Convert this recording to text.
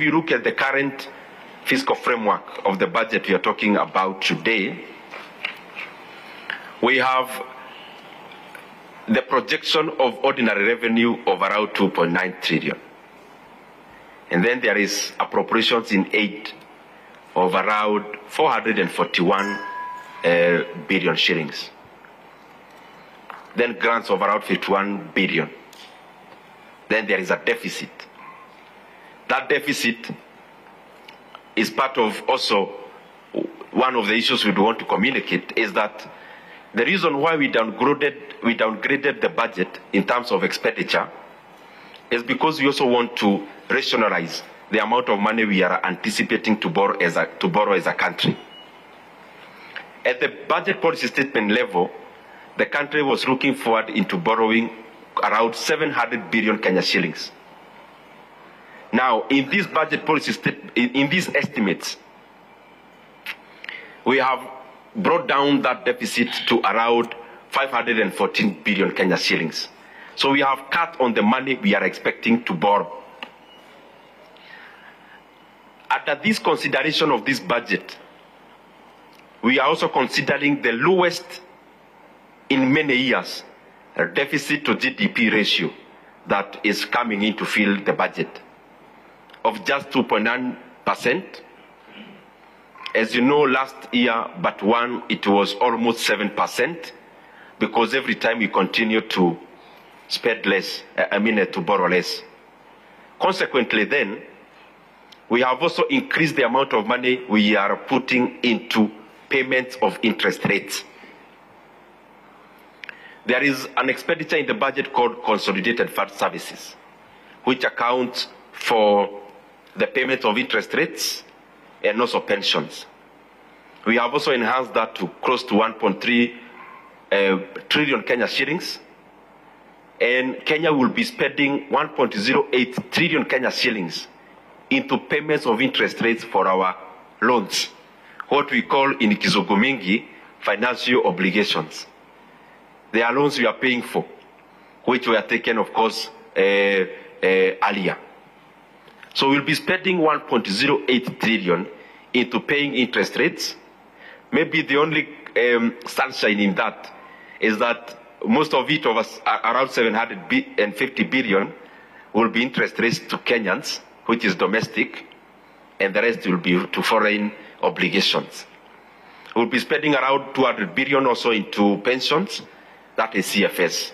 If you look at the current fiscal framework of the budget we are talking about today, we have the projection of ordinary revenue of around 2.9 trillion. And then there is appropriations in aid of around 441 billion shillings. Then grants of around 51 billion. Then there is a deficit. That deficit is part of also one of the issues we want to communicate, is that the reason why we downgraded the budget in terms of expenditure is because we also want to rationalize the amount of money we are anticipating to borrow as a country. At the budget policy statement level, the country was looking forward into borrowing around 700 billion Kenya shillings. Now, in this budget policy in these estimates, we have brought down that deficit to around 514 billion Kenya shillings. So we have cut on the money we are expecting to borrow. Under this consideration of this budget, we are also considering the lowest in many years deficit to GDP ratio that is coming in to fill the budget of just 2.9%. As you know, last year, but one, it was almost 7%, because every time we continue to spend less, to borrow less. Consequently then, we have also increased the amount of money we are putting into payments of interest rates. There is an expenditure in the budget called Consolidated Fund Services, which accounts for the payment of interest rates and also pensions. We have also enhanced that to close to 1.3 trillion Kenya shillings, and Kenya will be spending 1.08 trillion Kenya shillings into payments of interest rates for our loans, what we call in Kizungu mingi financial obligations. They are loans we are paying for, which were taken, of course, earlier. So we'll be spending 1.08 trillion into paying interest rates. Maybe the only sunshine in that is that most of it, around 750 billion, will be interest rates to Kenyans, which is domestic, and the rest will be to foreign obligations. We'll be spending around 200 billion also into pensions, that is CFS.